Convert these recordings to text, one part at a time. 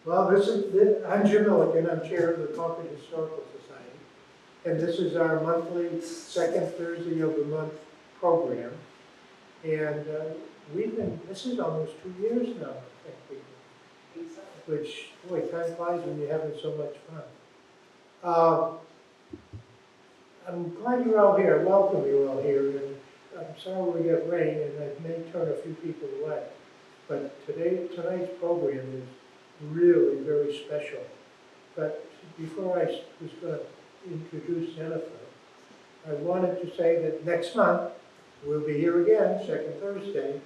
Well, I'm Jim Milligan, I'm chair of the Concord Historical Society, and this is our monthly second Thursday of the month program. And this is almost 2 years now, I think, which, boy, time flies when you're having so much fun. I'm glad you're all here, welcome you all here, and I'm sorry we got rain, and I may turn a few people away. But tonight's program is really very special. But before I was going to introduce Jennifer, I wanted to say that next month, we'll be here again, second Thursday,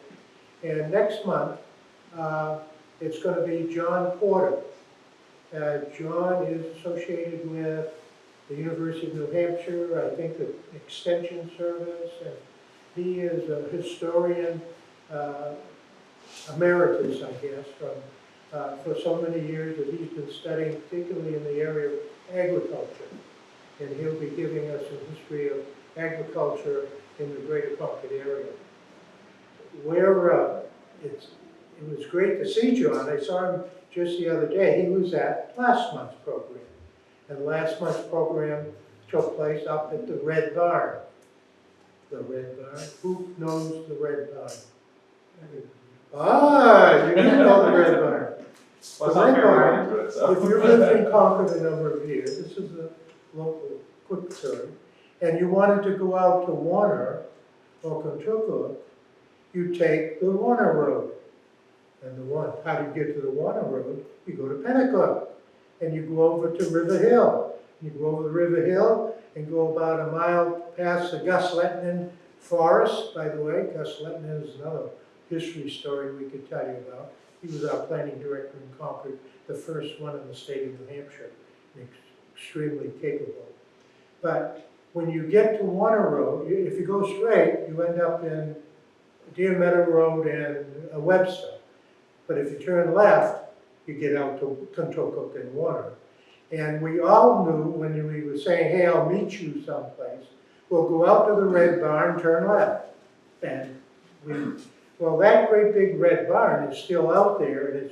and next month, it's going to be John Porter. John is associated with the University of New Hampshire, I think the Extension Service, and he is a historian, emeritus, I guess, for so many years that he's been studying, particularly in the area of agriculture. And he'll be giving us a history of agriculture in the greater Concord area. It was great to see John. I saw him just the other day. He was at last month's program. And last month's program took place up at the Red Barn. The Red Barn? Who knows the Red Barn? Ah, you do know the Red Barn. Well, The Red Barn, if you've lived in Concord a number of years, this is a local quick story, and you wanted to go out to Warner or Concord, you take the Warner Road. And how do you get to the Warner Road? You go to Pennacook, and you go over to River Hill. You go over the River Hill and go about a mile past the Gus Lettinen Forest. By the way, Gus Lettinen is another history story we could tell you about. He was our planning director in Concord, the first one in the state of New Hampshire, extremely capable. But when you get to Warner Road, if you go straight, you end up in Deer Meadow Road and Webster. But if you turn left, you get out to Contocook and Warner. And we all knew when we were saying, hey, I'll meet you someplace, we'll go out to the Red Barn, turn left. And well, that great big Red Barn is still out there,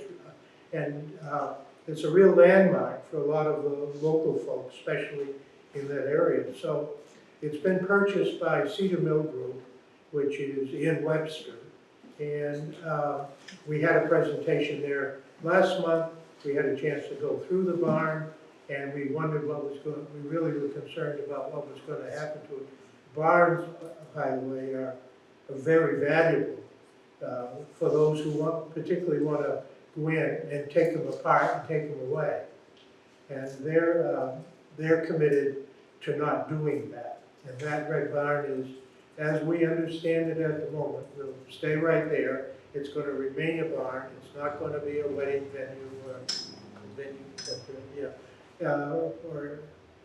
and it's a real landmark for a lot of the local folks, especially in that area. So it's been purchased by Cedar Mill Group, which is in Webster. And we had a presentation there last month. We had a chance to go through the barn, and we wondered we really were concerned about what was going to happen to it. Barns, by the way, are very valuable for those who particularly want to go in and take them apart and take them away. And they're committed to not doing that. And that Red Barn is, as we understand it at the moment, will stay right there. It's going to remain a barn. It's not going to be a wedding venue or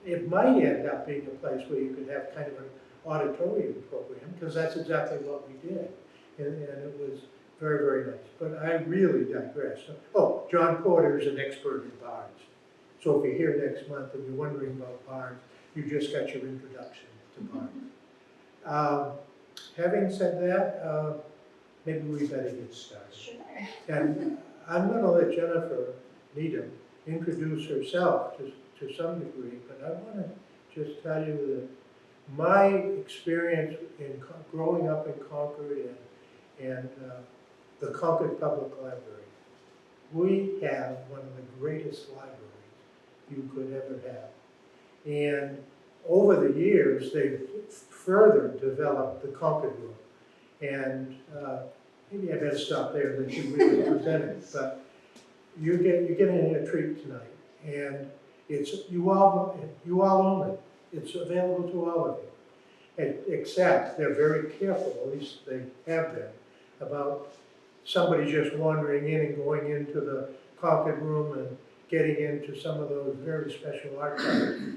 it might end up being a place where you could have kind of an auditorium program, because that's exactly what we did. And it was very, very nice. But I really digress. Oh, John Porter is an expert in barns. So if you're here next month and you're wondering about barns, you just got your introduction to barns. Having said that, maybe we better get started. Sure. And I'm going to let Jennifer Needham introduce herself to some degree, but I want to just tell you that my experience in growing up in Concord and the Concord Public Library, we have one of the greatest libraries you could ever have. And over the years, they've further developed the Concord Room. And maybe I better stop there and let you really present it. But you're getting a treat tonight. And you all own it. It's available to all of you. Except they're very careful, at least they have been, about somebody just wandering in and going into the Concord Room and getting into some of those very special archives.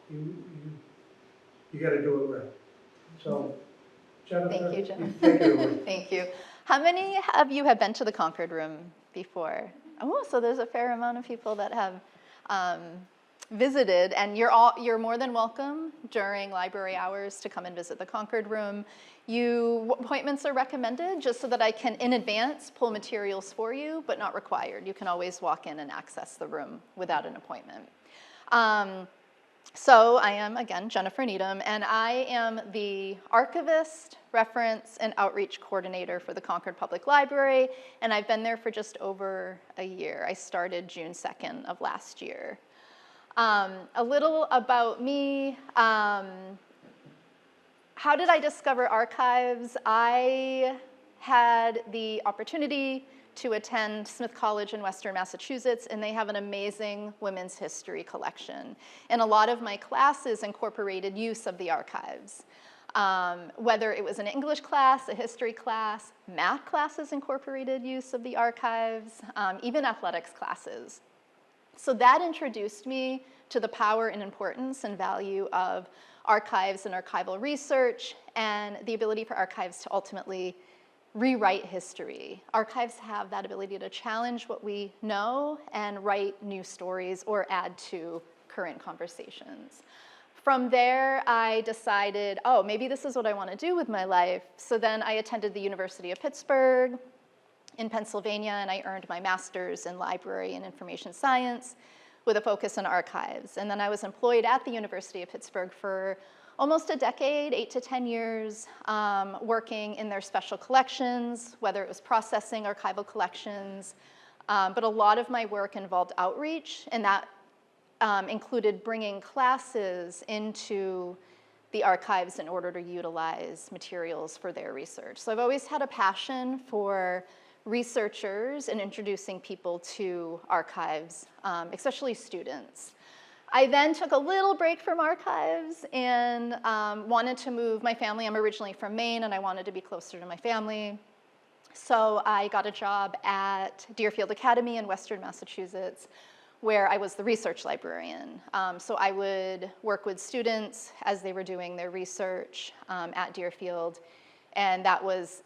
You got to do it right. So, Jennifer, Thank you, Jim. take it away. Thank you. How many of you have been to the Concord Room before? Oh, so there's a fair amount of people that have. visited, and you're more than welcome during library hours to come and visit the Concord room. Appointments are recommended just so that I can, in advance, pull materials for you, but not required. You can always walk in and access the room without an appointment. So I am, again, Jennifer Needham, and I am the Archivist, Reference, and Outreach Coordinator for the Concord Public Library, and I've been there for just over a year. I started June 2nd of last year. A little about me. How did I discover archives? I had the opportunity to attend Smith College in Western Massachusetts, and they have an amazing women's history collection. And a lot of my classes incorporated use of the archives. Whether it was an English class, a history class, math classes incorporated use of the archives, even athletics classes. So that introduced me to the power and importance and value of archives and archival research, and the ability for archives to ultimately rewrite history. Archives have that ability to challenge what we know and write new stories or add to current conversations. From there, I decided, oh, maybe this is what I want to do with my life. So then I attended the University of Pittsburgh in Pennsylvania, and I earned my master's in library and information science with a focus on archives. And then I was employed at the University of Pittsburgh for almost a decade, 8 to 10 years, working in their special collections, whether it was processing archival collections. But a lot of my work involved outreach, and that included bringing classes into the archives in order to utilize materials for their research. So I've always had a passion for researchers and introducing people to archives, especially students. I then took a little break from archives and wanted to move my family. I'm originally from Maine, and I wanted to be closer to my family. So I got a job at Deerfield Academy in Western Massachusetts, where I was the research librarian. So I would work with students as they were doing their research at Deerfield, and that was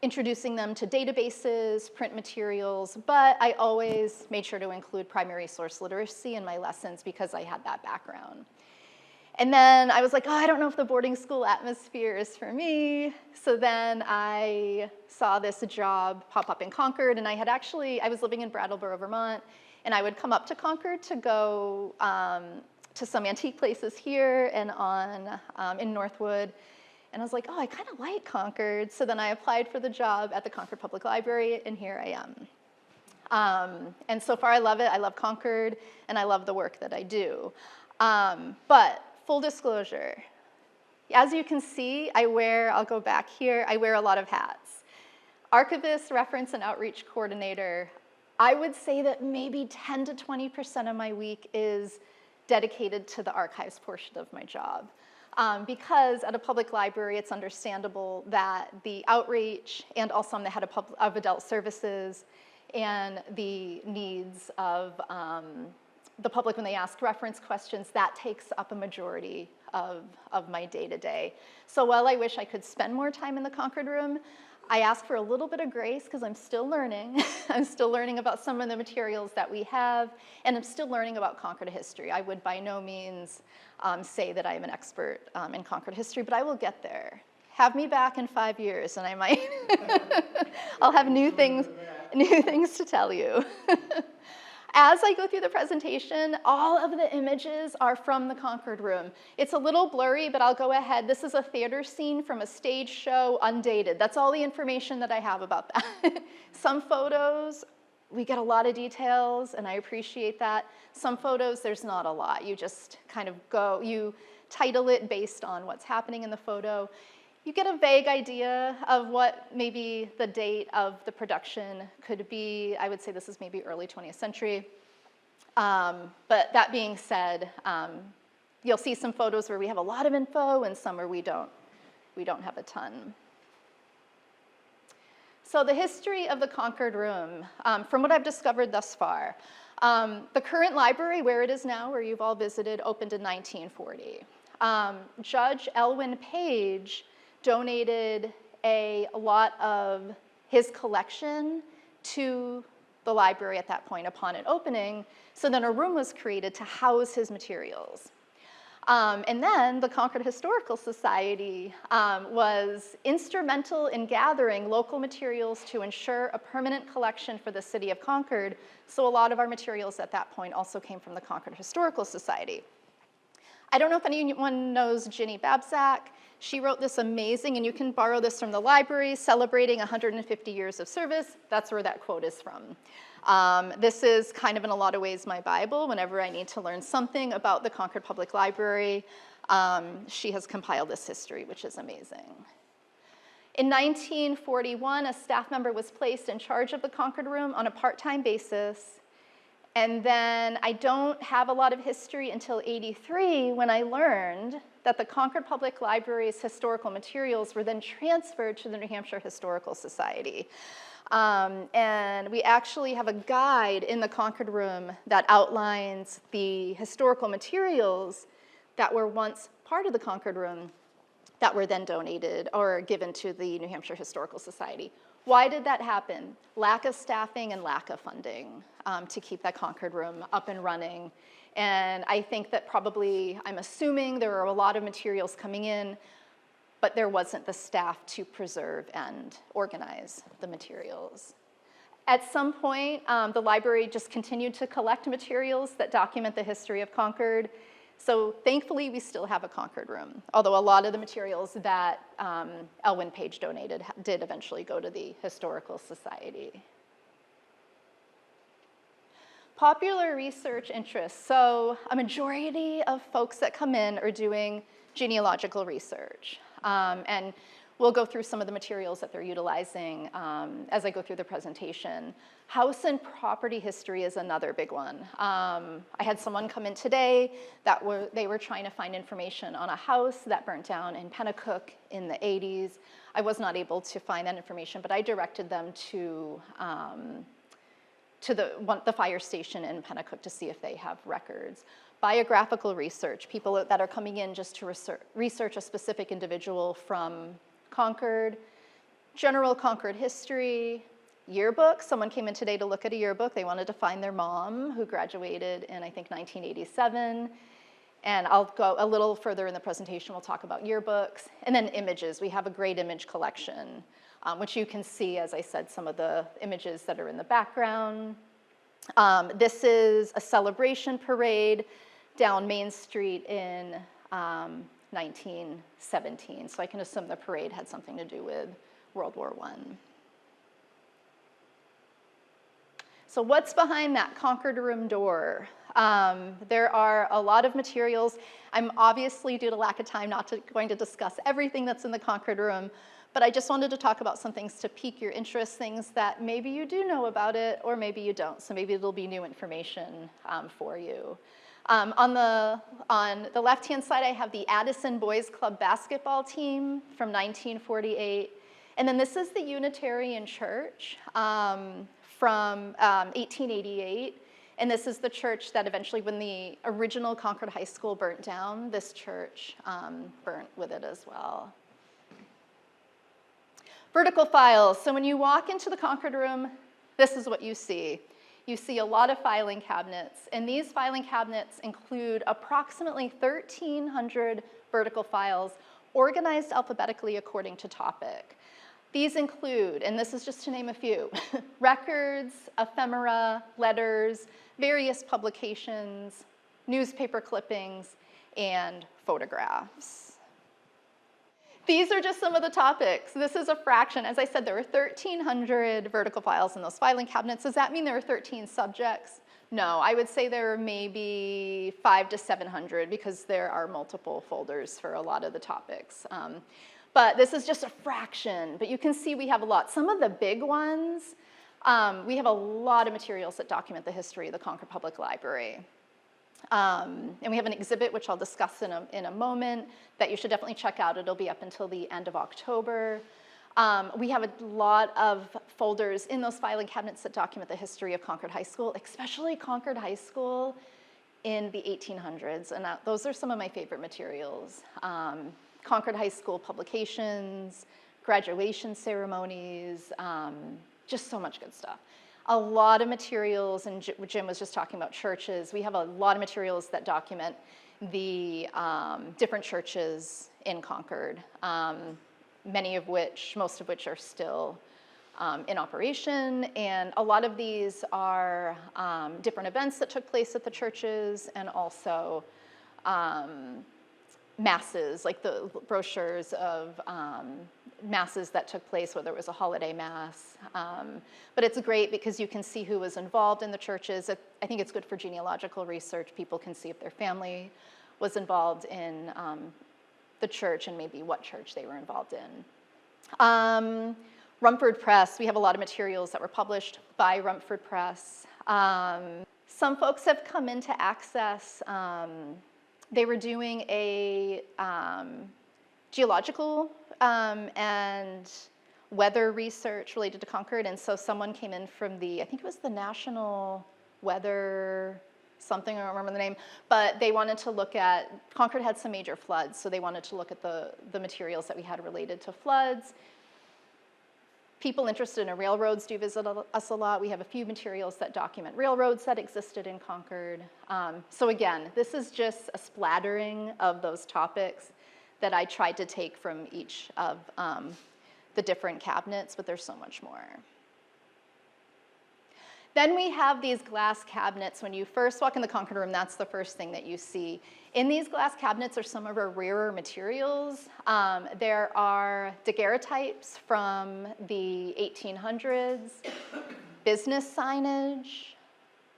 introducing them to databases, print materials, but I always made sure to include primary source literacy in my lessons because I had that background. And then I was like, oh, I don't know if the boarding school atmosphere is for me. So then I saw this job pop up in Concord, and I was living in Brattleboro, Vermont, and I would come up to Concord to go to some antique places here and in Northwood. And I was like, oh, I kind of like Concord. So then I applied for the job at the Concord Public Library, and here I am. And so far I love it. I love Concord, and I love the work that I do. But full disclosure, as you can see, I'll go back here, I wear a lot of hats. Archivist, Reference, and Outreach Coordinator. I would say that maybe 10 to 20% of my week is dedicated to the archives portion of my job. Because at a public library, it's understandable that the outreach, and also I'm the head of adult services, and the needs of the public when they ask reference questions, that takes up a majority of my day-to-day. So while I wish I could spend more time in the Concord room, I ask for a little bit of grace because I'm still learning. I'm still learning about some of the materials that we have, and I'm still learning about Concord history. I would by no means say that I am an expert in Concord history, but I will get there. Have me back in 5 years, and I might, I'll have new things to tell you. As I go through the presentation, all of the images are from the Concord room. It's a little blurry, but I'll go ahead. This is a theater scene from a stage show, undated. That's all the information that I have about that. Some photos, we get a lot of details, and I appreciate that. Some photos, there's not a lot. You just kind of you title it based on what's happening in the photo. You get a vague idea of what maybe the date of the production could be. I would say this is maybe early 20th century. But that being said, you'll see some photos where we have a lot of info and some where we don't have a ton. So the history of the Concord room, from what I've discovered thus far, the current library, where it is now, where you've all visited, opened in 1940. Judge Elwyn Page donated a lot of his collection to the library at that point upon it opening. So then a room was created to house his materials. And then the Concord Historical Society was instrumental in gathering local materials to ensure a permanent collection for the city of Concord. So a lot of our materials at that point also came from the Concord Historical Society. I don't know if anyone knows Ginny Babsack. She wrote this amazing, and you can borrow this from the library, celebrating 150 years of service. That's where that quote is from. This is kind of in a lot of ways my Bible. Whenever I need to learn something about the Concord Public Library, she has compiled this history, which is amazing. In 1941, a staff member was placed in charge of the Concord Room on a part-time basis. And then I don't have a lot of history until '83 when I learned that the Concord Public Library's historical materials were then transferred to the New Hampshire Historical Society. And we actually have a guide in the Concord Room that outlines the historical materials that were once part of the Concord Room that were then donated or given to the New Hampshire Historical Society. Why did that happen? Lack of staffing and lack of funding to keep that Concord Room up and running. And I think that probably, I'm assuming there were a lot of materials coming in, but there wasn't the staff to preserve and organize the materials. At some point, the library just continued to collect materials that document the history of Concord. So thankfully, we still have a Concord Room, although a lot of the materials that Elwyn Page donated did eventually go to the Historical Society. Popular research interests. So a majority of folks that come in are doing genealogical research. And we'll go through some of the materials that they're utilizing as I go through the presentation. House and property history is another big one. I had someone come in today that they were trying to find information on a house that burnt down in Pennacook in the '80s. I was not able to find that information, but I directed them to the fire station in Pennacook to see if they have records. Biographical research, people that are coming in just to research a specific individual from Concord. General Concord history. Yearbook, someone came in today to look at a yearbook. They wanted to find their mom, who graduated in, I think, 1987. And I'll go a little further in the presentation, we'll talk about yearbooks. And then images, we have a great image collection, which you can see, as I said, some of the images that are in the background. This is a celebration parade down Main Street in 1917. So I can assume the parade had something to do with World War I. So what's behind that Concord Room door? There are a lot of materials. I'm obviously, due to lack of time, not going to discuss everything that's in the Concord Room, but I just wanted to talk about some things to pique your interest, things that maybe you do know about it, or maybe you don't. So maybe it'll be new information for you. On the left-hand side, I have the Addison Boys Club basketball team from 1948. And then this is the Unitarian Church from 1888. And this is the church that eventually, when the original Concord High School burnt down, this church burnt with it as well. Vertical files. So when you walk into the Concord Room, this is what you see. You see a lot of filing cabinets, and these filing cabinets include approximately 1,300 vertical files organized alphabetically according to topic. These include, and this is just to name a few, records, ephemera, letters, various publications, newspaper clippings, and photographs. These are just some of the topics. This is a fraction. As I said, there were 1,300 vertical files in those filing cabinets. Does that mean there were 13 subjects? No, I would say there are maybe 500 to 700 because there are multiple folders for a lot of the topics. But this is just a fraction, but you can see we have a lot. Some of the big ones, we have a lot of materials that document the history of the Concord Public Library. And we have an exhibit, which I'll discuss in a moment, that you should definitely check out. It'll be up until the end of October. We have a lot of folders in those filing cabinets that document the history of Concord High School, especially Concord High School in the 1800s. And those are some of my favorite materials. Concord High School publications, graduation ceremonies, just so much good stuff. a lot of materials, and Jim was just talking about churches. We have a lot of materials that document the different churches in Concord, most of which are still in operation, and a lot of these are different events that took place at the churches, and also masses, like the brochures of masses that took place, whether it was a holiday mass. But it's great because you can see who was involved in the churches. I think it's good for genealogical research. People can see if their family was involved in the church and maybe what church they were involved in. Rumford Press, we have a lot of materials that were published by Rumford Press. Some folks have come into Access. They were doing a geological and weather research related to Concord, and so someone came in from I think it was the National Weather something, I don't remember the name, but they wanted to look at, Concord had some major floods, so they wanted to look at the materials that we had related to floods. People interested in railroads do visit us a lot. We have a few materials that document railroads that existed in Concord. So again, this is just a splattering of those topics that I tried to take from each of the different cabinets, but there's so much more. Then we have these glass cabinets. When you first walk in the Concord room, that's the first thing that you see. In these glass cabinets are some of our rarer materials. There are daguerreotypes from the 1800s, business signage,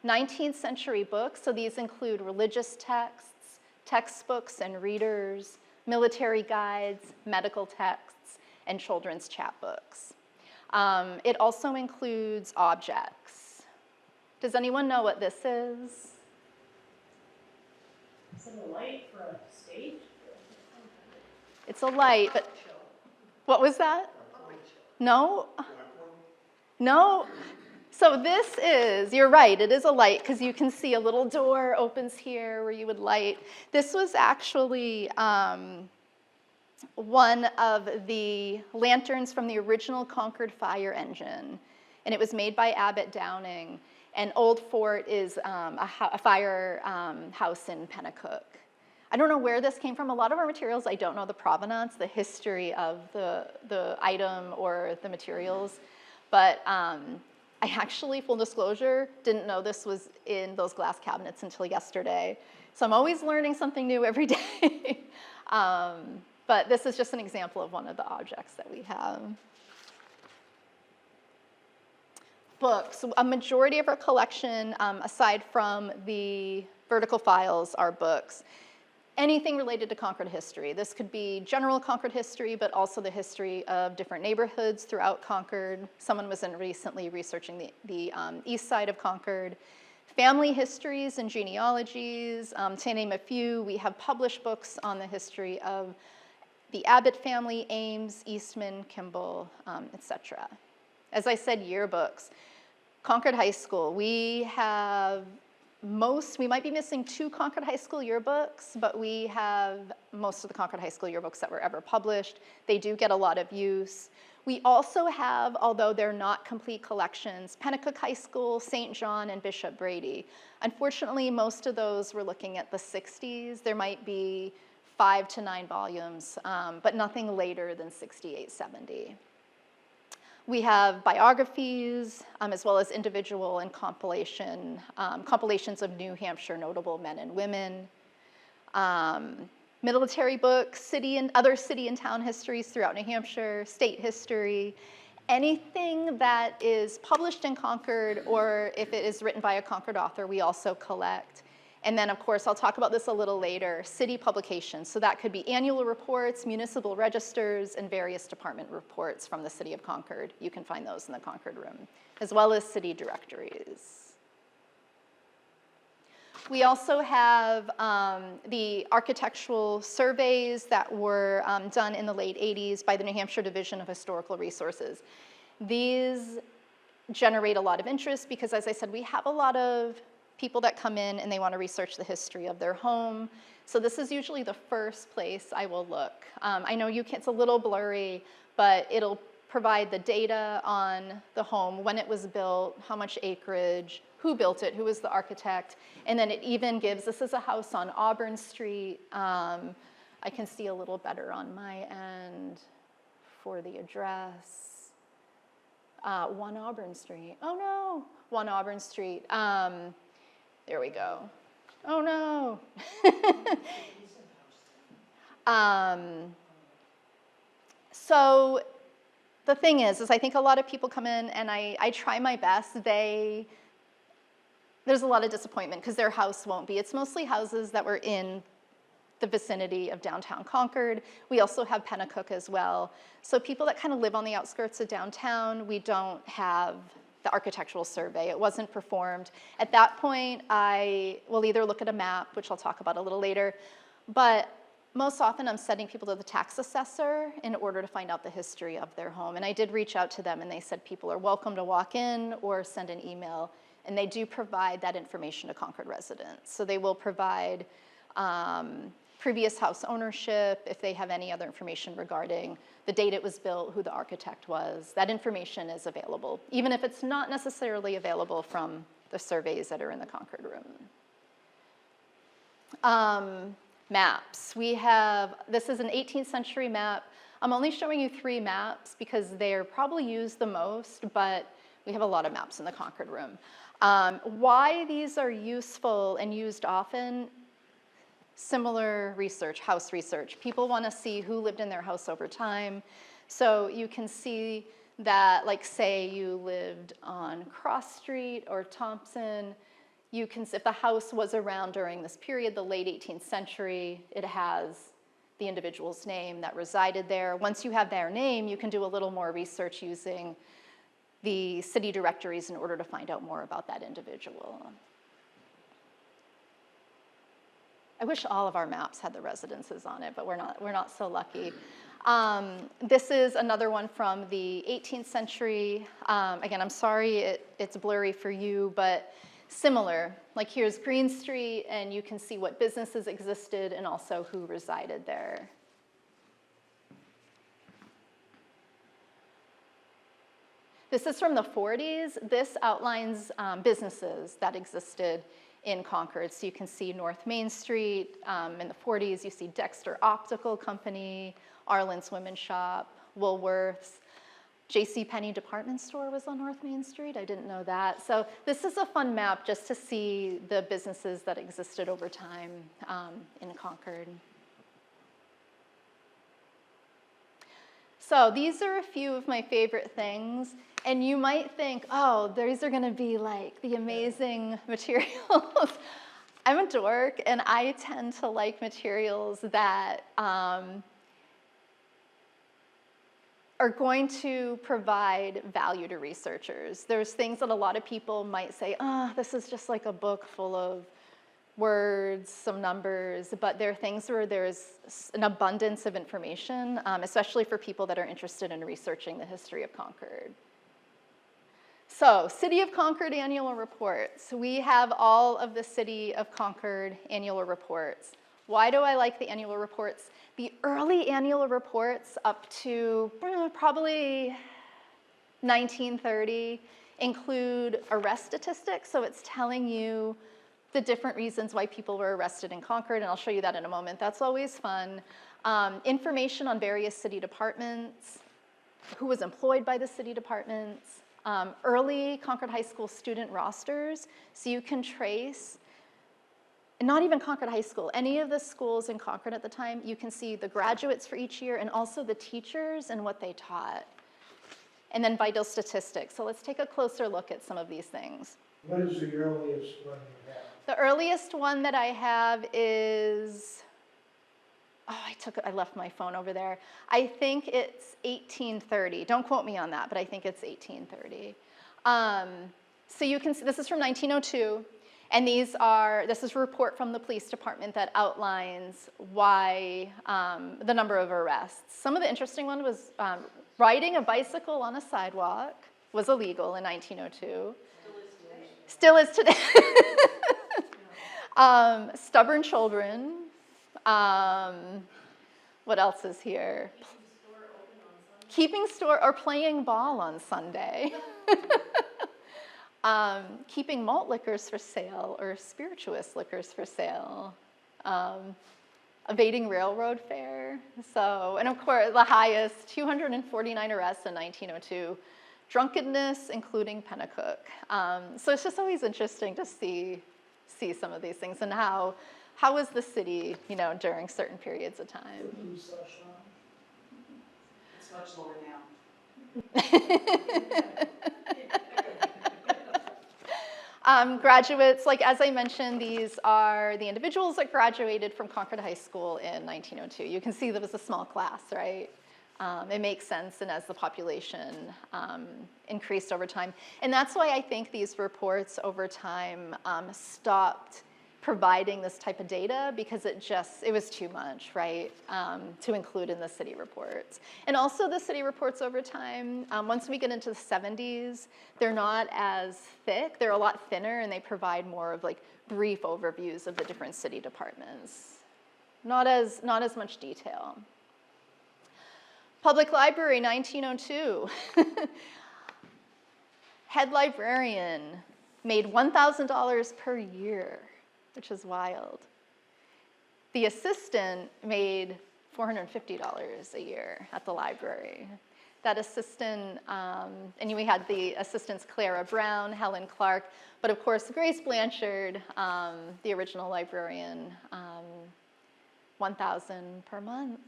19th century books. So these include religious texts, textbooks and readers, military guides, medical texts, and children's chapbooks. It also includes objects. Does anyone know what this is? Is it a light for a stage? It's a light, but what was that? No? No? So this is, you're right, it is a light because you can see a little door opens here where you would light. This was actually one of the lanterns from the original Concord fire engine, and it was made by Abbott Downing. And Old Fort is a fire house in Pennacook. I don't know where this came from. A lot of our materials, I don't know the provenance, the history of the item or the materials. But I actually, full disclosure, didn't know this was in those glass cabinets until yesterday. So I'm always learning something new every day. But this is just an example of one of the objects that we have. Books. A majority of our collection, aside from the vertical files, are books. Anything related to Concord history. This could be general Concord history, but also the history of different neighborhoods throughout Concord. Someone was recently researching the east side of Concord. Family histories and genealogies. To name a few, we have published books on the history of the Abbott family, Ames, Eastman, Kimball, etc. As I said, yearbooks. Concord High School, we have we might be missing 2 Concord High School yearbooks, but we have most of the Concord High School yearbooks that were ever published. They do get a lot of use. We also have, although they're not complete collections, Pennacook High School, St. John, and Bishop Brady. Unfortunately, most of those we're looking at the 60s. There might be 5 to 9 volumes, but nothing later than 68, 70. We have biographies, as well as individual and compilations of New Hampshire notable men and women. Military books, other city and town histories throughout New Hampshire, state history, anything that is published in Concord, or if it is written by a Concord author, we also collect. And then, of course, I'll talk about this a little later, city publications. So that could be annual reports, municipal registers, and various department reports from the city of Concord. You can find those in the Concord room, as well as city directories. We also have the architectural surveys that were done in the late 80s by the New Hampshire Division of Historical Resources. These generate a lot of interest because, as I said, we have a lot of people that come in and they want to research the history of their home. So this is usually the first place I will look. I know it's a little blurry, but it'll provide the data on the home, when it was built, how much acreage, who built it, who was the architect, and then it even gives, this is a house on Auburn Street. I can see a little better on my end for the address. 1 Auburn Street. Oh no, 1 Auburn Street. There we go. Oh no. So the thing is I think a lot of people come in and I try my best. There's a lot of disappointment because their house won't be. It's mostly houses that were in the vicinity of downtown Concord. We also have Pennacook as well. So people that kind of live on the outskirts of downtown, we don't have the architectural survey. It wasn't performed. At that point, I will either look at a map, which I'll talk about a little later, but most often I'm sending people to the tax assessor in order to find out the history of their home. And I did reach out to them and they said people are welcome to walk in or send an email. And they do provide that information to Concord residents. So they will provide previous house ownership, if they have any other information regarding the date it was built, who the architect was. That information is available, even if it's not necessarily available from the surveys that are in the Concord room. Maps. We have, this is an 18th century map. I'm only showing you 3 maps because they're probably used the most, but we have a lot of maps in the Concord room. Why these are useful and used often, similar research, house research. People want to see who lived in their house over time. So you can see that, like say you lived on Cross Street or Thompson, you can, if the house was around during this period, the late 18th century, it has the individual's name that resided there. Once you have their name, you can do a little more research using the city directories in order to find out more about that individual. I wish all of our maps had the residences on it, but we're not so lucky. This is another one from the 18th century. Again, I'm sorry it's blurry for you, but similar. Like here's Green Street, and you can see what businesses existed and also who resided there. This is from the 40s. This outlines businesses that existed in Concord. So you can see North Main Street. In the 40s, you see Dexter Optical Company, Arlen's Women's Shop, Woolworths. JCPenney department store was on North Main Street. I didn't know that. So this is a fun map just to see the businesses that existed over time in Concord. So these are a few of my favorite things. And you might think, oh, these are going to be like the amazing materials. I'm a dork, and I tend to like materials that are going to provide value to researchers. There's things that a lot of people might say, oh, this is just like a book full of words, some numbers, but there are things where there's an abundance of information, especially for people that are interested in researching the history of Concord. So, City of Concord annual reports. We have all of the City of Concord annual reports. Why do I like the annual reports? The early annual reports up to probably 1930 include arrest statistics, so it's telling you the different reasons why people were arrested in Concord, and I'll show you that in a moment. That's always fun. Information on various city departments, who was employed by the city departments, early Concord High School student rosters, so you can trace, and not even Concord High School, any of the schools in Concord at the time, you can see the graduates for each year and also the teachers and what they taught. And then vital statistics. So let's take a closer look at some of these things. What is the earliest one you have? The earliest one that I have is, oh, I left my phone over there. I think it's 1830. Don't quote me on that, but I think it's 1830. So you can see, this is from 1902, and this is a report from the police department that outlines why, the number of arrests. Some of the interesting one was riding a bicycle on a sidewalk was illegal in 1902. Still is today. Stubborn children. What else is here? Keeping store or playing ball on Sunday. Keeping malt liquors for sale or spirituous liquors for sale. Evading railroad fare. So, and of course, the highest, 249 arrests in 1902. Drunkenness, including Pennacook. So it's just always interesting to see some of these things and how was the city, during certain periods of time. It's much lower now. Graduates, like as I mentioned, these are the individuals that graduated from Concord High School in 1902. You can see there was a small class, right? It makes sense, and as the population increased over time. And that's why I think these reports over time stopped providing this type of data, because it was too much, right, to include in the city reports. And also the city reports over time, once we get into the 70s, they're not as thick, they're a lot thinner, and they provide more of like brief overviews of the different city departments. Not as much detail. Public Library, 1902. Head librarian made $1,000 per year, which is wild. The assistant made $450 a year at the library. That assistant, and we had the assistants Clara Brown, Helen Clark, but of course Grace Blanchard, the original librarian, $1,000 per month.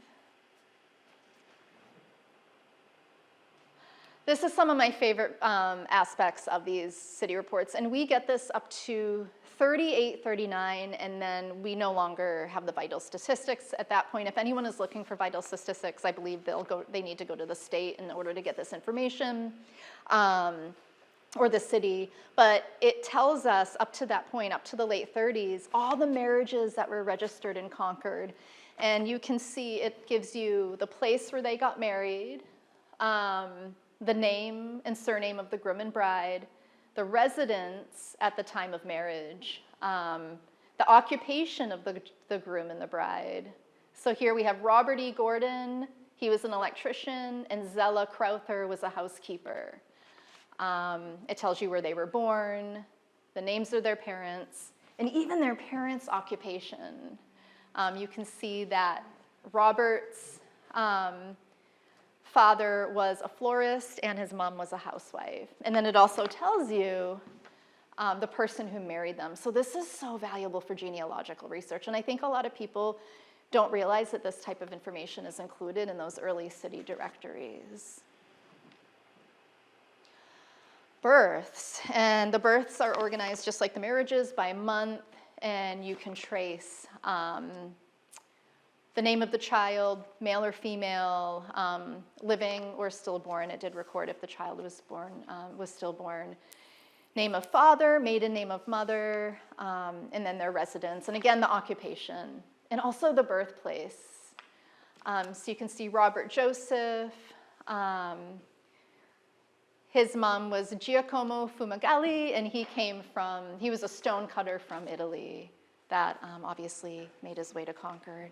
This is some of my favorite aspects of these city reports, and we get this up to 38, 39, and then we no longer have the vital statistics at that point. If anyone is looking for vital statistics, I believe they need to go to the state in order to get this information, or the city. But it tells us up to that point, up to the late 30s, all the marriages that were registered in Concord. And you can see it gives you the place where they got married, the name and surname of the groom and bride, the residence at the time of marriage, the occupation of the groom and the bride. So here we have Robert E. Gordon, he was an electrician, and Zella Crowther was a housekeeper. It tells you where they were born, the names of their parents, and even their parents' occupation. You can see that Robert's father was a florist and his mom was a housewife. And then it also tells you the person who married them. So this is so valuable for genealogical research. And I think a lot of people don't realize that this type of information is included in those early city directories. Births, and the births are organized just like the marriages by month, and you can trace the name of the child, male or female, living or stillborn. It did record if the child was stillborn. Name of father, maiden name of mother, and then their residence. And again, the occupation, and also the birthplace. So you can see Robert Joseph. His mom was Giacomo Fumagalli, and he was a stone cutter from Italy that obviously made his way to Concord.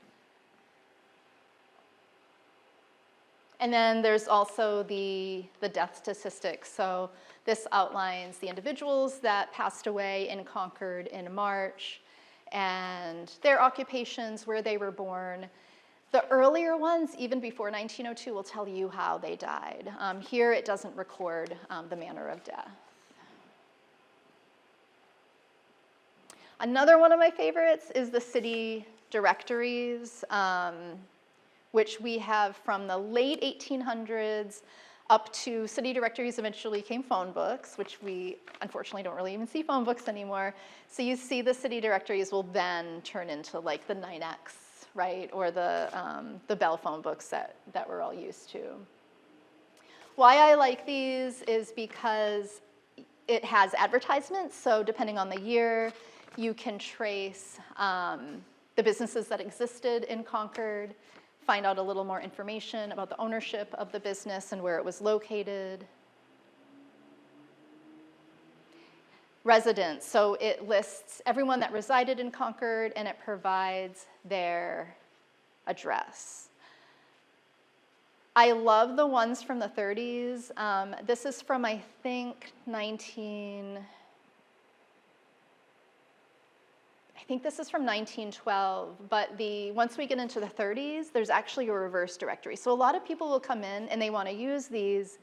And then there's also the death statistics. So this outlines the individuals that passed away in Concord in March and their occupations, where they were born. The earlier ones, even before 1902, will tell you how they died. Here it doesn't record the manner of death. Another one of my favorites is the city directories, which we have from the late 1800s up to city directories. Eventually came phone books, which we unfortunately don't really even see phone books anymore. So you see the city directories will then turn into like the 9X, right? Or the Bell phone books that we're all used to. Why I like these is because it has advertisements. So depending on the year, you can trace the businesses that existed in Concord, find out a little more information about the ownership of the business and where it was located. Residents, so it lists everyone that resided in Concord and it provides their address. I love the ones from the 30s. This is from, I think, this is from 1912, but once we get into the 30s, there's actually a reverse directory. So a lot of people will come in and they want to use these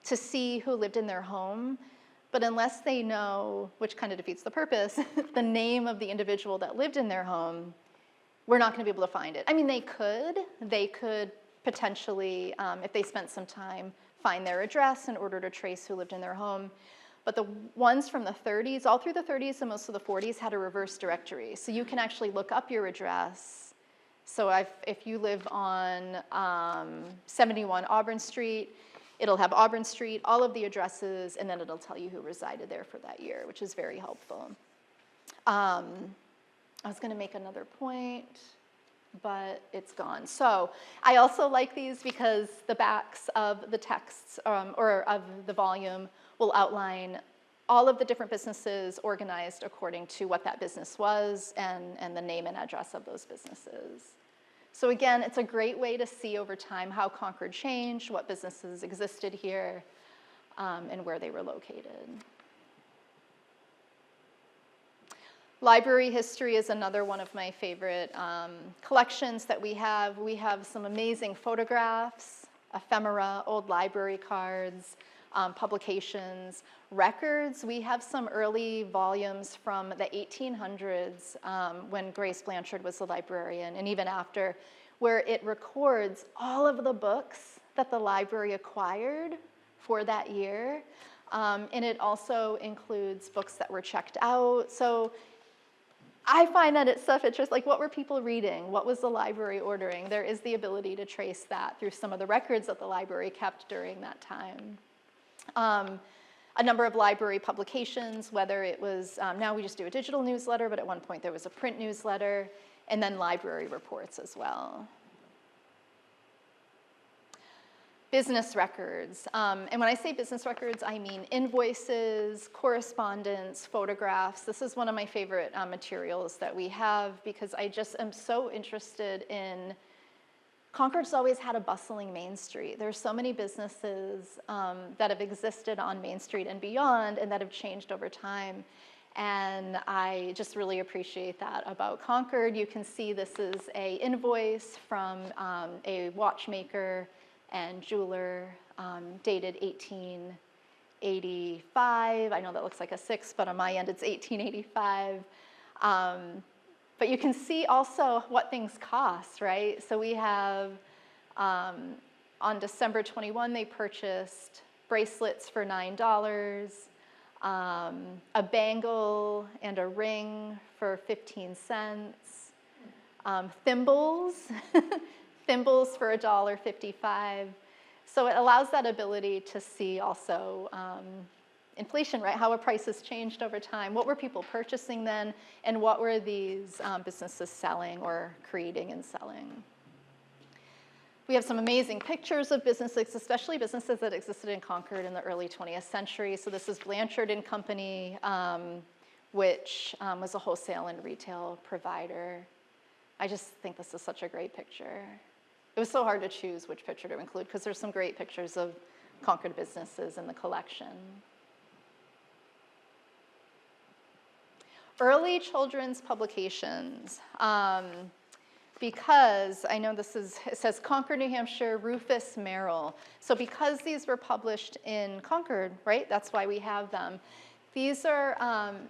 to see who lived in their home, but unless they know, which kind of defeats the purpose, the name of the individual that lived in their home, we're not going to be able to find it. I mean, they could potentially, if they spent some time, find their address in order to trace who lived in their home. But the ones from the 30s, all through the 30s and most of the 40s, had a reverse directory. So you can actually look up your address. So if you live on 71 Auburn Street, it'll have Auburn Street, all of the addresses, and then it'll tell you who resided there for that year, which is very helpful. I was going to make another point, but it's gone. So I also like these because the backs of the texts or of the volume will outline all of the different businesses organized according to what that business was and the name and address of those businesses. So again, it's a great way to see over time how Concord changed, what businesses existed here, and where they were located. Library history is another one of my favorite collections that we have. We have some amazing photographs, ephemera, old library cards, publications, records. We have some early volumes from the 1800s when Grace Blanchard was the librarian, and even after, where it records all of the books that the library acquired for that year. And it also includes books that were checked out. So I find that it's stuff interesting, like what were people reading? What was the library ordering? There is the ability to trace that through some of the records that the library kept during that time. A number of library publications, whether it was, now we just do a digital newsletter, but at one point there was a print newsletter, and then library reports as well. Business records, and when I say business records, I mean invoices, correspondence, photographs. This is one of my favorite materials that we have because I just am so interested in, Concord's always had a bustling Main Street. There's so many businesses that have existed on Main Street and beyond and that have changed over time. And I just really appreciate that about Concord. You can see this is an invoice from a watchmaker and jeweler dated 1885. I know that looks like a 6, but on my end it's 1885. But you can see also what things cost, right? So we have, on December 21, they purchased bracelets for $9, a bangle and a ring for 15 cents, thimbles, thimbles for $1.55. So it allows that ability to see also inflation, right? How have prices changed over time? What were people purchasing then? And what were these businesses selling or creating and selling? We have some amazing pictures of businesses, especially businesses that existed in Concord in the early 20th century. So this is Blanchard and Company, which was a wholesale and retail provider. I just think this is such a great picture. It was so hard to choose which picture to include because there's some great pictures of Concord businesses in the collection. Early children's publications, because I know this is, it says Concord, New Hampshire, Rufus Merrill. So because these were published in Concord, right, that's why we have them. These are,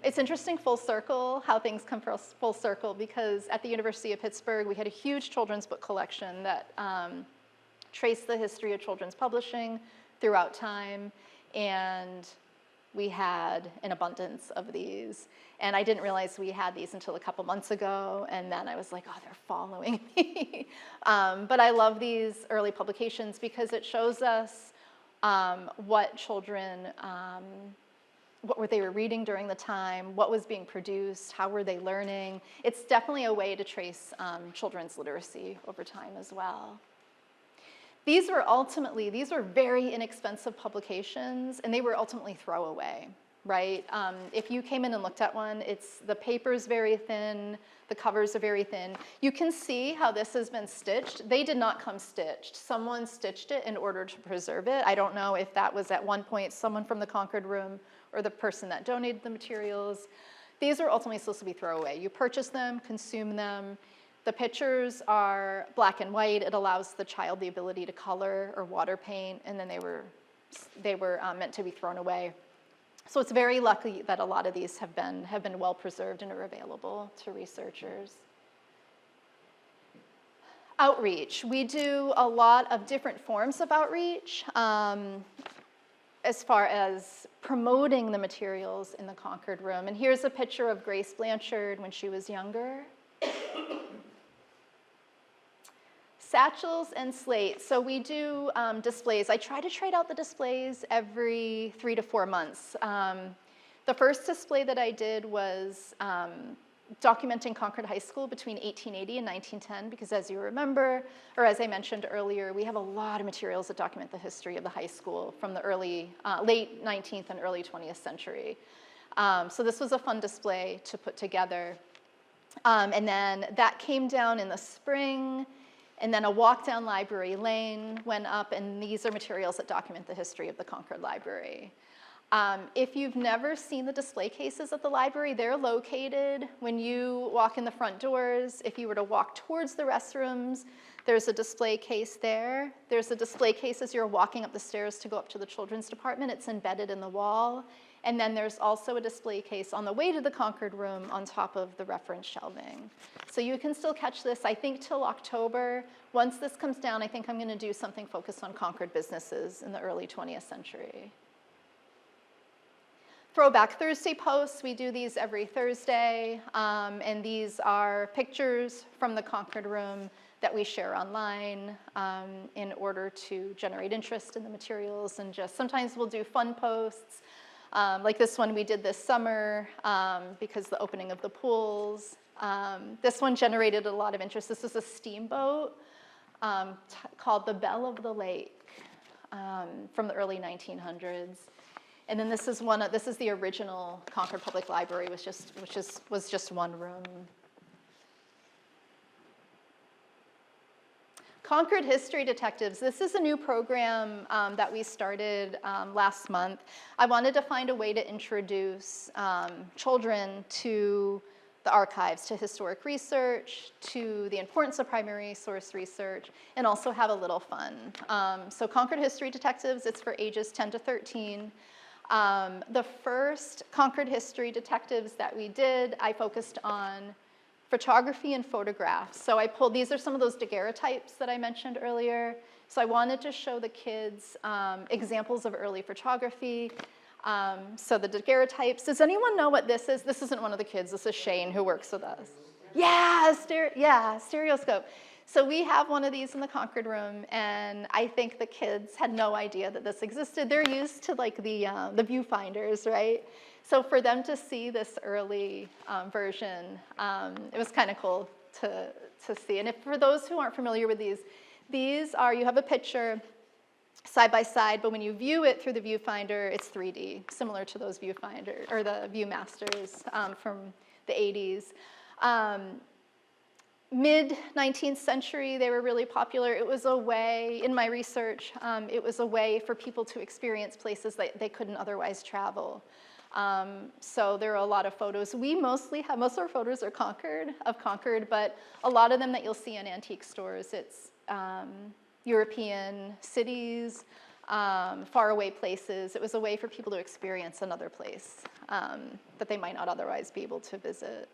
it's interesting full circle, how things come full circle, because at the University of Pittsburgh, we had a huge children's book collection that traced the history of children's publishing throughout time, and we had an abundance of these. And I didn't realize we had these until a couple months ago, and then I was like, oh, they're following me. But I love these early publications because it shows us what children, what they were reading during the time, what was being produced, how were they learning. It's definitely a way to trace children's literacy over time as well. These were very inexpensive publications, and they were ultimately throwaway. right? If you came in and looked at one, the paper's very thin, the covers are very thin. You can see how this has been stitched. They did not come stitched. Someone stitched it in order to preserve it. I don't know if that was at one point someone from the Concord room or the person that donated the materials. These are ultimately supposed to be throwaway. You purchase them, consume them. The pictures are black and white. It allows the child the ability to color or water paint, and then they were meant to be thrown away. So it's very lucky that a lot of these have been well preserved and are available to researchers. Outreach. We do a lot of different forms of outreach as far as promoting the materials in the Concord room. And here's a picture of Grace Blanchard when she was younger. Satchels and slates. So we do displays. I try to trade out the displays every 3 to 4 months. The first display that I did was documenting Concord High School between 1880 and 1910, because as you remember, or as I mentioned earlier, we have a lot of materials that document the history of the high school from the late 19th and early 20th century. So this was a fun display to put together. And then that came down in the spring. And then a walk down Library Lane went up, and these are materials that document the history of the Concord Library. If you've never seen the display cases at the library, they're located when you walk in the front doors. If you were to walk towards the restrooms, there's a display case there. There's a display case as you're walking up the stairs to go up to the children's department. It's embedded in the wall. And then there's also a display case on the way to the Concord room on top of the reference shelving. So you can still catch this, I think, till October. Once this comes down, I think I'm going to do something focused on Concord businesses in the early 20th century. Throwback Thursday posts, we do these every Thursday. And these are pictures from the Concord room that we share online in order to generate interest in the materials. And just sometimes we'll do fun posts. Like this one we did this summer because the opening of the pools. This one generated a lot of interest. This is a steamboat called the Belle of the Lake from the early 1900s. And then this is the original Concord Public Library, which was just one room. Concord History Detectives. This is a new program that we started last month. I wanted to find a way to introduce children to the archives, to historic research, to the importance of primary source research, and also have a little fun. So Concord History Detectives, it's for ages 10 to 13. The first Concord History Detectives that we did, I focused on photography and photographs. So these are some of those daguerreotypes that I mentioned earlier. So I wanted to show the kids examples of early photography. So the daguerreotypes, does anyone know what this is? This isn't one of the kids, this is Shane who works with us. Yeah, stereoscope. So we have one of these in the Concord room, and I think the kids had no idea that this existed. They're used to like the viewfinders, right? So for them to see this early version, it was kind of cool to see. And for those who aren't familiar with these are, you have a picture side by side, but when you view it through the viewfinder, it's 3D, similar to those viewfinder or the Viewmasters from the 80s. Mid-19th century, they were really popular. It was a way, in my research, it was a way for people to experience places that they couldn't otherwise travel. So there are a lot of photos. Most of our photos are of Concord, but a lot of them that you'll see in antique stores, it's European cities, faraway places. It was a way for people to experience another place that they might not otherwise be able to visit.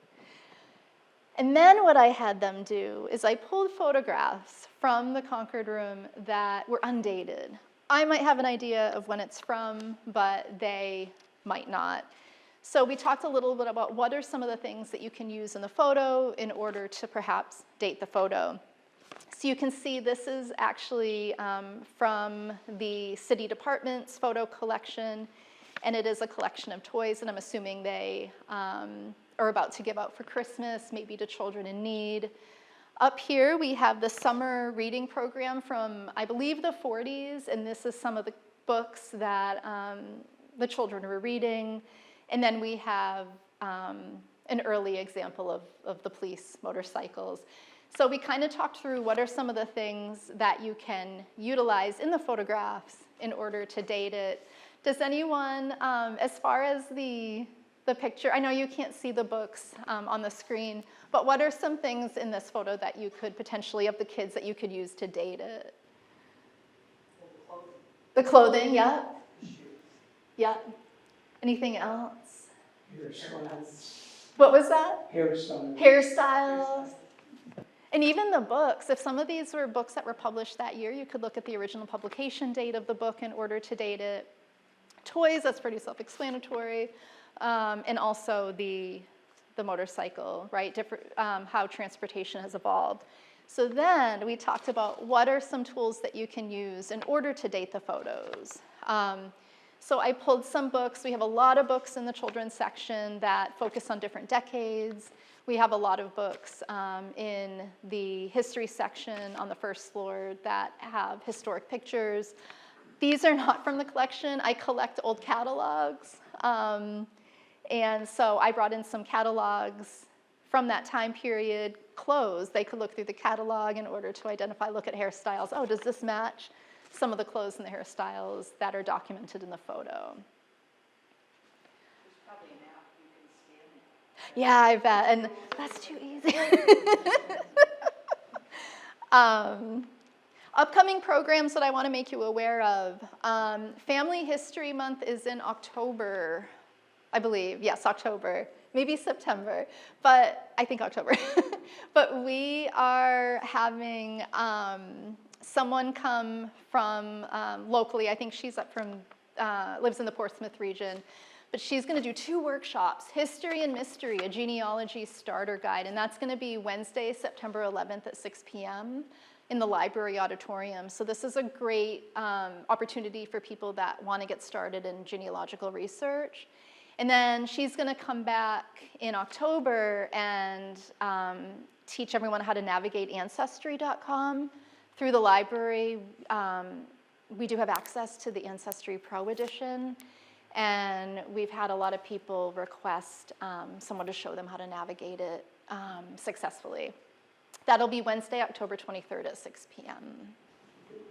And then what I had them do is I pulled photographs from the Concord room that were undated. I might have an idea of when it's from, but they might not. So we talked a little bit about what are some of the things that you can use in the photo in order to perhaps date the photo. So you can see this is actually from the city department's photo collection, and it is a collection of toys, and I'm assuming they are about to give out for Christmas, maybe to children in need. Up here we have the summer reading program from, I believe, the 40s, and this is some of the books that the children were reading. And then we have an early example of the police motorcycles. So we kind of talked through what are some of the things that you can utilize in the photographs in order to date it. Does anyone, as far as the picture, I know you can't see the books on the screen, but what are some things in this photo that you could potentially, of the kids, that you could use to date it? The clothing, yeah. Yeah. Anything else? What was that? Hairstyles. And even the books. If some of these were books that were published that year, you could look at the original publication date of the book in order to date it. Toys, that's pretty self-explanatory. And also the motorcycle, right? How transportation has evolved. So then we talked about what are some tools that you can use in order to date the photos. So I pulled some books. We have a lot of books in the children's section that focus on different decades. We have a lot of books in the history section on the first floor that have historic pictures. These are not from the collection. I collect old catalogs. And so I brought in some catalogs from that time period, clothes. They could look through the catalog in order to identify, look at hairstyles. Oh, does this match some of the clothes and the hairstyles that are documented in the photo? There's probably an app you can scan it. Yeah, I bet, and that's too easy. Upcoming programs that I want to make you aware of. Family History Month is in October, I believe. Yes, October. Maybe September, but I think October. But we are having someone come from locally. I think she's up from, lives in the Portsmouth region. But she's going to do 2 workshops, History and Mystery, a genealogy starter guide. And that's going to be Wednesday, September 11th at 6 p.m. in the library auditorium. So this is a great opportunity for people that want to get started in genealogical research. And then she's going to come back in October and teach everyone how to navigate Ancestry.com through the library. We do have access to the Ancestry Pro edition. And we've had a lot of people request someone to show them how to navigate it successfully. That'll be Wednesday, October 23rd at 6 p.m.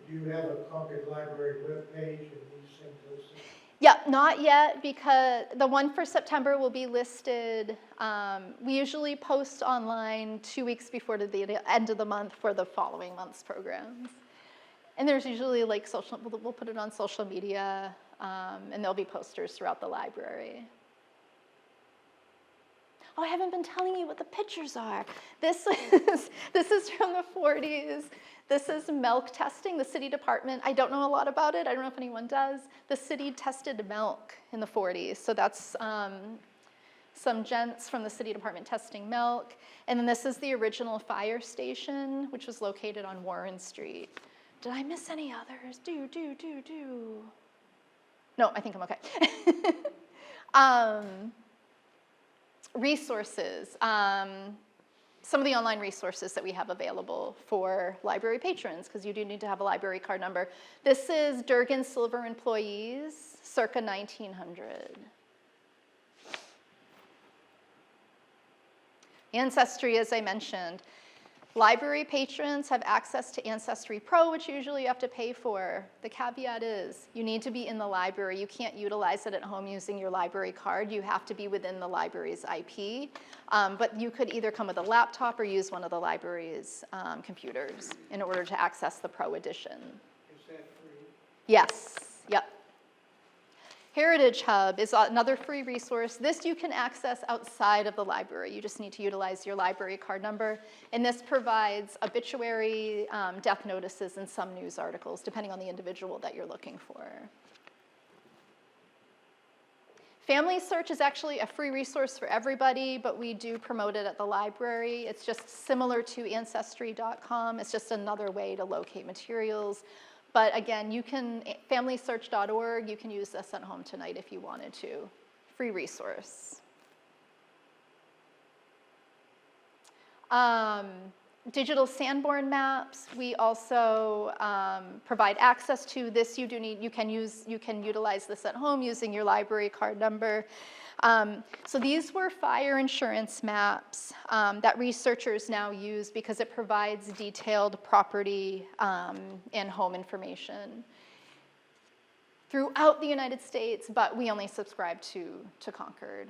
Do you have a Concord Library webpage and these things listed? Yeah, not yet, because the one for September will be listed. We usually post online 2 weeks before the end of the month for the following month's programs. And there's usually like we'll put it on social media, and there'll be posters throughout the library. Oh, I haven't been telling you what the pictures are. This is from the 40s. This is milk testing. The city department, I don't know a lot about it. I don't know if anyone does. The city tested milk in the 40s. So that's some gents from the city department testing milk. And then this is the original fire station, which was located on Warren Street. Did I miss any others? No, I think I'm okay. Resources. Some of the online resources that we have available for library patrons, because you do need to have a library card number. This is Durgan Silver employees, circa 1900. Ancestry, as I mentioned. Library patrons have access to Ancestry Pro, which usually you have to pay for. The caveat is you need to be in the library. You can't utilize it at home using your library card. You have to be within the library's IP. But you could either come with a laptop or use one of the library's computers in order to access the Pro edition. Is that free? Yes, yep. Heritage Hub is another free resource. This you can access outside of the library. You just need to utilize your library card number. And this provides obituary, death notices, and some news articles, depending on the individual that you're looking for. Family Search is actually a free resource for everybody, but we do promote it at the library. It's just similar to Ancestry.com. It's just another way to locate materials. But again, you can, FamilySearch.org, you can use this at home tonight if you wanted to. Free resource. Digital Sanborn maps, we also provide access to this. You can utilize this at home using your library card number. So these were fire insurance maps that researchers now use because it provides detailed property and home information throughout the United States, but we only subscribe to Concord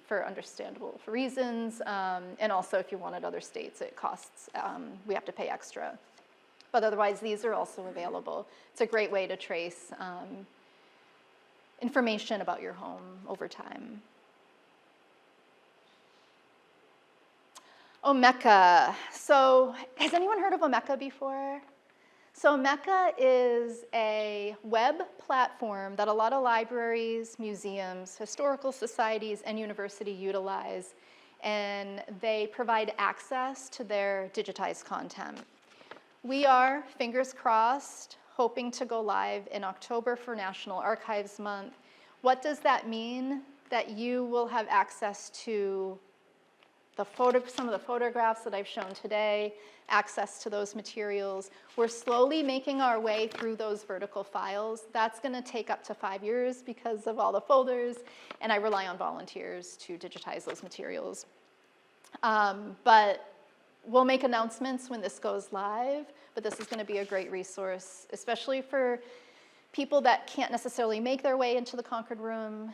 for understandable reasons, and also if you wanted other states, it costs, we have to pay extra. But otherwise, these are also available. It's a great way to trace information about your home over time. Omeka. So has anyone heard of Omeka before? So Omeka is a web platform that a lot of libraries, museums, historical societies, and universities utilize, and they provide access to their digitized content. We are, fingers crossed, hoping to go live in October for National Archives Month. What does that mean? That you will have access to some of the photographs that I've shown today, access to those materials. We're slowly making our way through those vertical files. That's going to take up to 5 years because of all the folders, and I rely on volunteers to digitize those materials. But we'll make announcements when this goes live, but this is going to be a great resource, especially for people that can't necessarily make their way into the Concord room.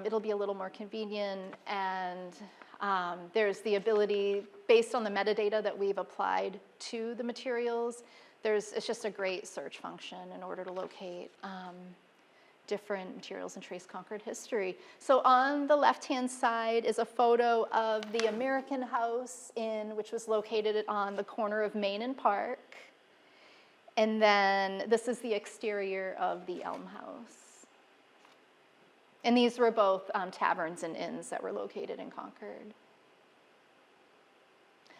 It'll be a little more convenient, and there's the ability, based on the metadata that we've applied to the materials, it's just a great search function in order to locate different materials and trace Concord history. So on the left-hand side is a photo of the American House which was located on the corner of Main and Park. And then this is the exterior of the Elm House. And these were both taverns and inns that were located in Concord.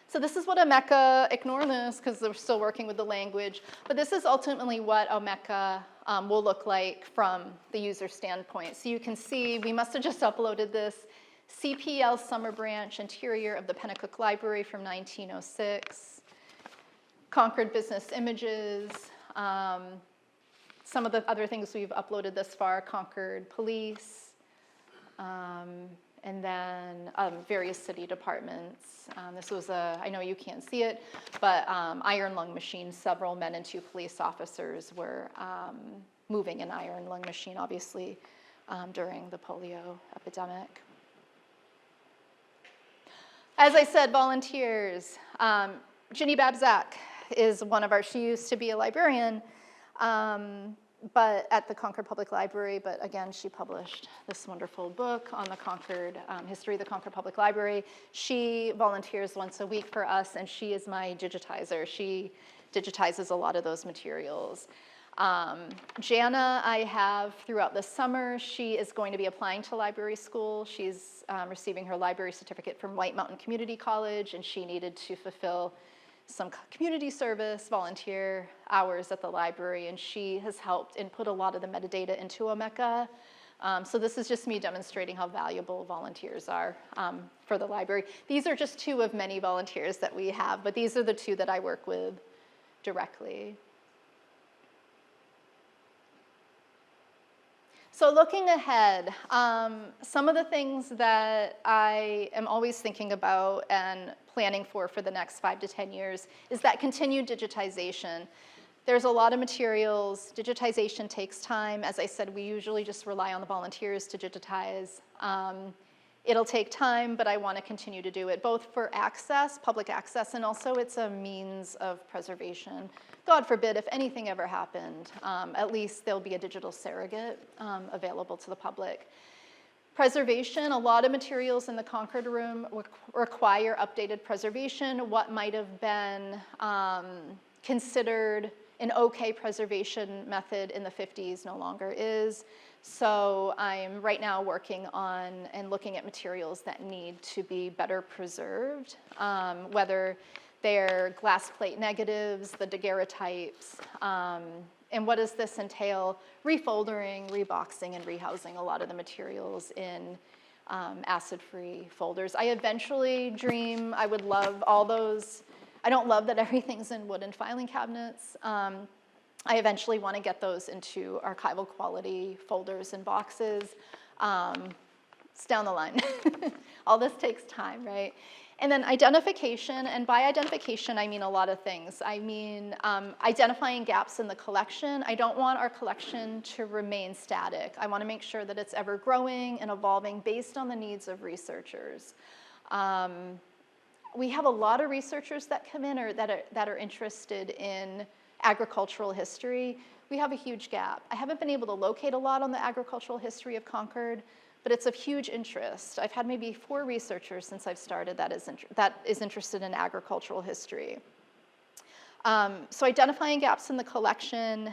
So this is what Omeka, ignore this because we're still working with the language, but this is ultimately what Omeka will look like from the user standpoint. So you can see, we must have just uploaded this CPL Summer Branch interior of the Pennacook Library from 1906. Concord business images, some of the other things we've uploaded thus far, Concord Police, and then various city departments. This was I know you can't see it, but iron lung machine, several men and 2 police officers were moving an iron lung machine, obviously, during the polio epidemic. As I said, volunteers. Ginny Babzak is one of she used to be a librarian, but at the Concord Public Library, but again, she published this wonderful book on the Concord, history of the Concord Public Library. She volunteers once a week for us, and she is my digitizer. She digitizes a lot of those materials. Jana, I have throughout the summer. She is going to be applying to library school. She's receiving her library certificate from White Mountain Community College, and she needed to fulfill some community service, volunteer hours at the library, and she has helped and put a lot of the metadata into Omeka. So this is just me demonstrating how valuable volunteers are for the library. These are just 2 of many volunteers that we have, but these are the 2 that I work with directly. So looking ahead, some of the things that I am always thinking about and planning for the next 5 to 10 years is that continued digitization. There's a lot of materials. Digitization takes time. As I said, we usually just rely on the volunteers to digitize. It'll take time, but I want to continue to do it, both for access, public access, and also it's a means of preservation. God forbid, if anything ever happened, at least there'll be a digital surrogate available to the public. Preservation, a lot of materials in the Concord room require updated preservation. What might have been considered an okay preservation method in the 50s no longer is. So I'm right now working on and looking at materials that need to be better preserved, whether they're glass plate negatives, the daguerreotypes, and what does this entail? Refoldering, reboxing, and rehousing a lot of the materials in acid-free folders. I eventually dream, I would love all those I don't love that everything's in wooden filing cabinets. I eventually want to get those into archival quality folders and boxes. It's down the line. All this takes time, right? And then identification, and by identification, I mean a lot of things. I mean identifying gaps in the collection. I don't want our collection to remain static. I want to make sure that it's ever growing and evolving based on the needs of researchers. We have a lot of researchers that come in or that are interested in agricultural history. We have a huge gap. I haven't been able to locate a lot on the agricultural history of Concord, but it's of huge interest. I've had maybe 4 researchers since I've started that is interested in agricultural history. So identifying gaps in the collection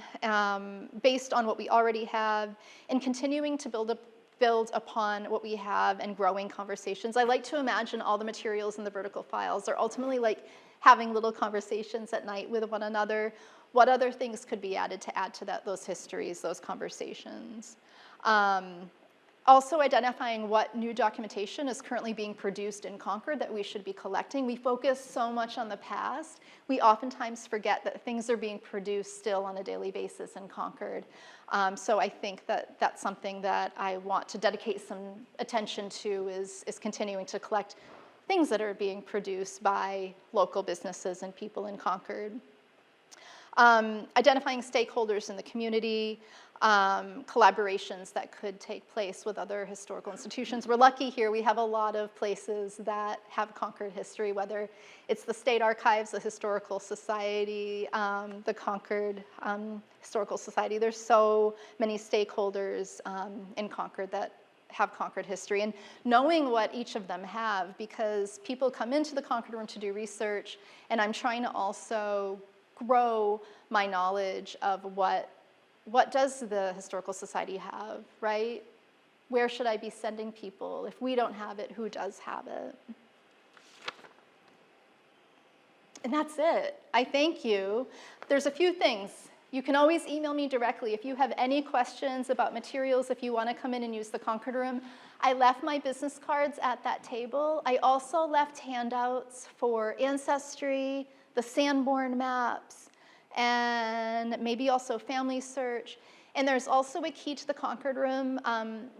based on what we already have and continuing to build upon what we have and growing conversations. I like to imagine all the materials in the vertical files are ultimately like having little conversations at night with one another. What other things could be added to those histories, those conversations? Also identifying what new documentation is currently being produced in Concord that we should be collecting. We focus so much on the past, we oftentimes forget that things are being produced still on a daily basis in Concord. So I think that that's something that I want to dedicate some attention to is continuing to collect things that are being produced by local businesses and people in Concord. Identifying stakeholders in the community, collaborations that could take place with other historical institutions. We're lucky here, we have a lot of places that have Concord history, whether it's the State Archives, the Historical Society, the Concord Historical Society. There's so many stakeholders in Concord that have Concord history, and knowing what each of them have, because people come into the Concord room to do research, and I'm trying to also grow my knowledge of what does the Historical Society have, right? Where should I be sending people? If we don't have it, who does have it? And that's it. I thank you. There's a few things. You can always email me directly if you have any questions about materials, if you want to come in and use the Concord room. I left my business cards at that table. I also left handouts for Ancestry, the Sanborn maps, and maybe also Family Search. And there's also a key to the Concord room.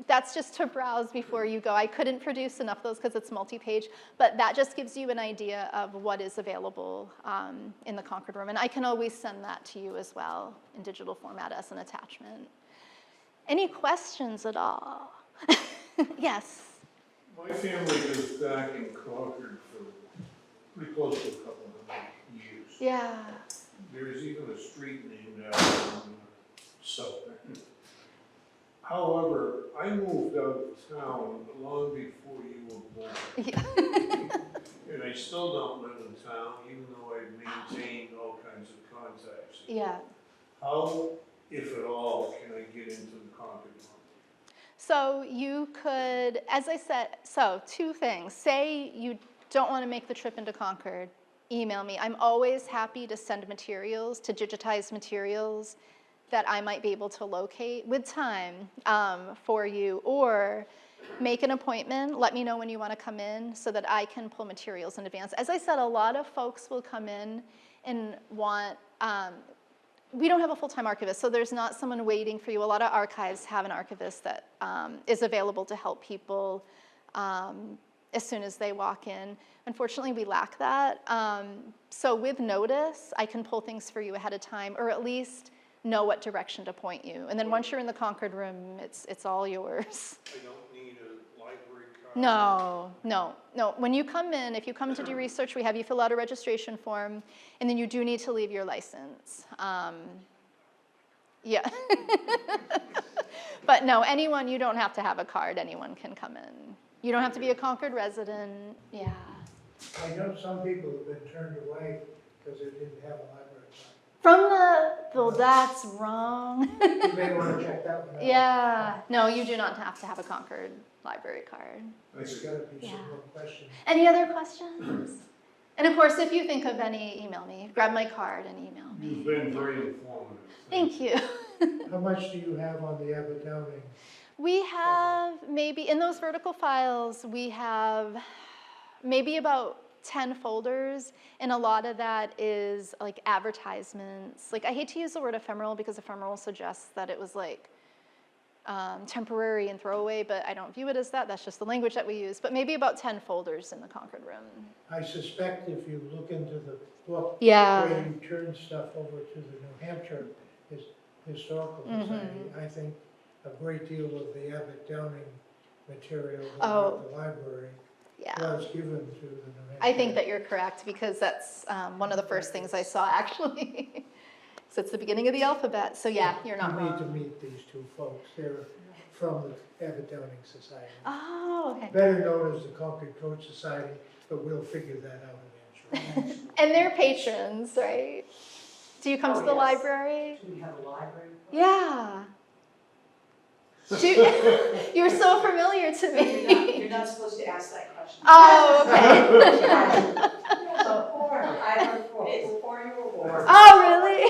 That's just to browse before you go. I couldn't produce enough of those because it's multi-page, but that just gives you an idea of what is available in the Concord room. And I can always send that to you as well in digital format as an attachment. Any questions at all? Yes? My family is back in Concord for pretty close to a couple of years. Yeah. There's even a street named after them, South Bend. However, I moved out of town long before you were born. Yeah. And I still don't live in town, even though I've maintained all kinds of contacts. Yeah. How, if at all, can I get into the Concord one? So you could, as I said, so 2 things. Say you don't want to make the trip into Concord, email me. I'm always happy to send materials, to digitize materials that I might be able to locate with time for you, or make an appointment, let me know when you want to come in so that I can pull materials in advance. As I said, a lot of folks will come in and want, we don't have a full-time archivist, so there's not someone waiting for you. A lot of archives have an archivist that is available to help people as soon as they walk in. Unfortunately, we lack that. So with notice, I can pull things for you ahead of time, or at least know what direction to point you. And then once you're in the Concord room, it's all yours. I don't need a library card? No. When you come in, if you come to do research, we have you fill out a registration form, and then you do need to leave your license. Yeah. But no, anyone, you don't have to have a card. Anyone can come in. You don't have to be a Concord resident. Yeah. I know some people have been turned away because they didn't have a library card. From well, that's wrong. You may want to check that one out. Yeah. No, you do not have to have a Concord library card. There's got to be some Yeah. more questions. Any other questions? And of course, if you think of any, email me. Grab my card and email me. You've been very informative. Thank you. How much do you have on the Aberdowning? We have maybe, in those vertical files, we have maybe about 10 folders, and a lot of that is like advertisements. Like, I hate to use the word ephemeral because ephemeral suggests that it was like temporary and throwaway, but I don't view it as that. That's just the language that we use. But maybe about 10 folders in the Concord room. I suspect if you look into the book, Yeah. where you turn stuff over to the New Hampshire Historical Society, I think a great deal of the Abbott Downing material at the library Yeah. was given to the New Hampshire. I think that you're correct because that's one of the first things I saw actually. So it's the beginning of the alphabet. So yeah, you're not You need to wrong. meet these two folks. They're from the Abbott Downing Society. Oh, okay. Better known as the Concord Coach Society, but we'll figure that out eventually. And they're patrons, right? Do you come Oh, to the yes. library? Do we have a library? Yeah. You're so familiar to me. You're not supposed to ask that question. Oh, okay. So four, I have four. It's 4-year-old. Oh, really?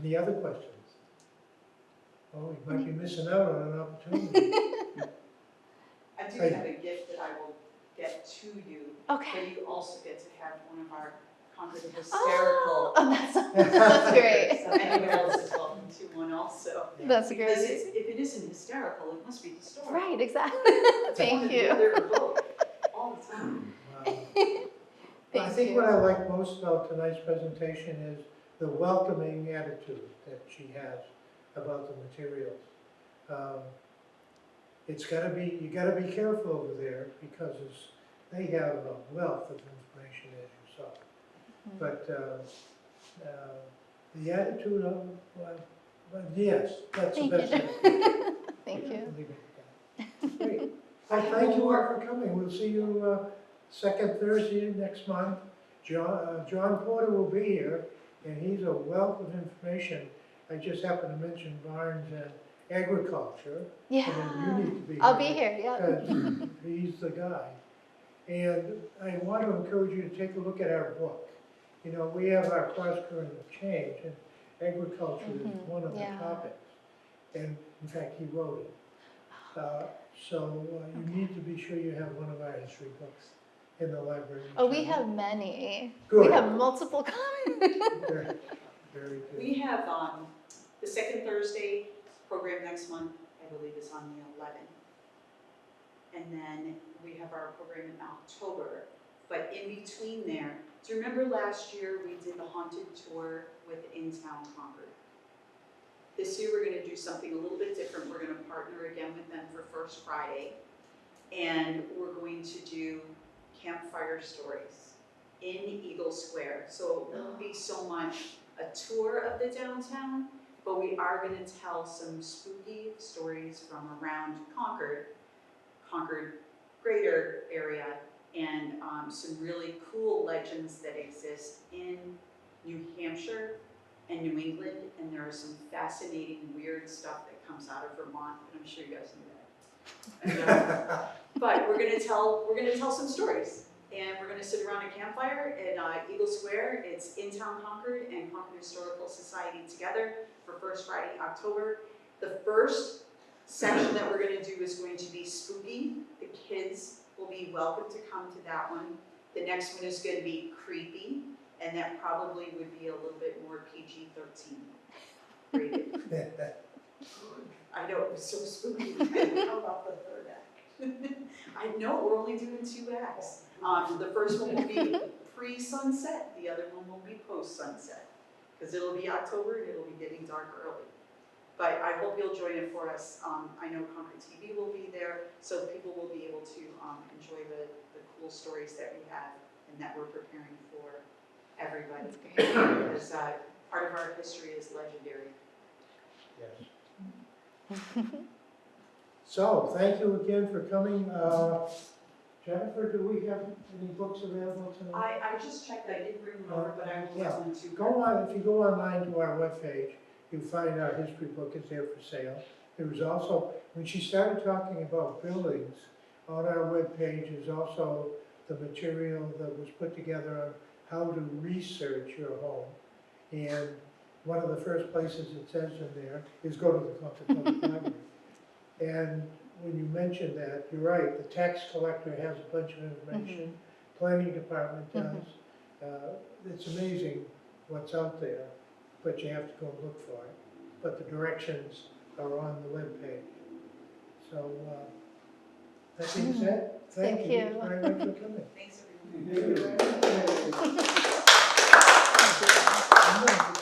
Any other questions? Oh, you might be missing out on an opportunity. I do have a gift that I will get to you, Okay. but you also get to have one of our Concord hysterical. Oh, that's great. So anyone else is welcome to one also. That's Because great. if it isn't hysterical, it must be historical. Right, exactly. It's one Thank or the you. other or both, all the time. I Thank think you. what I like most about tonight's presentation is the welcoming attitude that she has about the materials. It's gotta be, you gotta be careful over there because they have a wealth of information, as you saw. But the attitude of, well, yes, that's the Thank best. you. attitude. Thank you. Leave it at that. Great. Well, thank you all for coming. We'll see you second Thursday next month. John Porter will be here, and he's a wealth of information. I just happened to mention Barnes and agriculture. Yeah. And then you need to be I'll be here, yeah. because he's the guy. And I want to encourage you to take a look at our book. You know, we have our cross current of change, and agriculture is one of the Yeah. topics. And in fact, he wrote it. So you need to be sure you have one of our history books in the library. Oh, we have many. Good. We have multiple copies. Very, very good. We have, the second Thursday program next month, I believe is on the 11th. And then we have our program in October, but in between there, do you remember last year we did the haunted tour with In Town Concord? This year we're gonna do something a little bit different. We're gonna partner again with them for First Friday. And we're going to do campfire stories in Eagle Square. So it won't be so much a tour of the downtown, but we are gonna tell some spooky stories from around Concord greater area, and some really cool legends that exist in New Hampshire and New England, and there are some fascinating, weird stuff that comes out of Vermont, and I'm sure you guys knew that. But we're gonna tell some stories, and we're gonna sit around a campfire at Eagle Square. It's in town Concord and Concord Historical Society together for First Friday, October. The first section that we're gonna do is going to be spooky. The kids will be welcome to come to that one. The next one is gonna be creepy, and that probably would be a little bit more PG-13 rated. I know, it was so spooky. How about the third act? I know, we're only doing 2 acts. The first one will be pre-sunset, the other one will be post-sunset. Because it'll be October and it'll be getting dark early. But I hope you'll join it for us. I know Concord TV will be there, so people will be able to enjoy the cool stories that we have and that we're preparing for everybody. Because part of our history is legendary. Yes. So, thank you again for coming. Jennifer, do we have any books available tonight? I just checked, I didn't bring them over, but I will get one too. Go on, if you go online to our webpage, you'll find our history book is there for sale. There was also, when she started talking about buildings, on our webpage is also the material that was put together on how to research your home. And one of the first places it says in there is go to the Concord Public Library. And when you mentioned that, you're right, the tax collector has a bunch of information, planning department does. It's amazing what's out there, but you have to go and look for it. But the directions are on the webpage. So, that being said, thank Thank you you. very much for coming. Thanks, everyone. Thank you.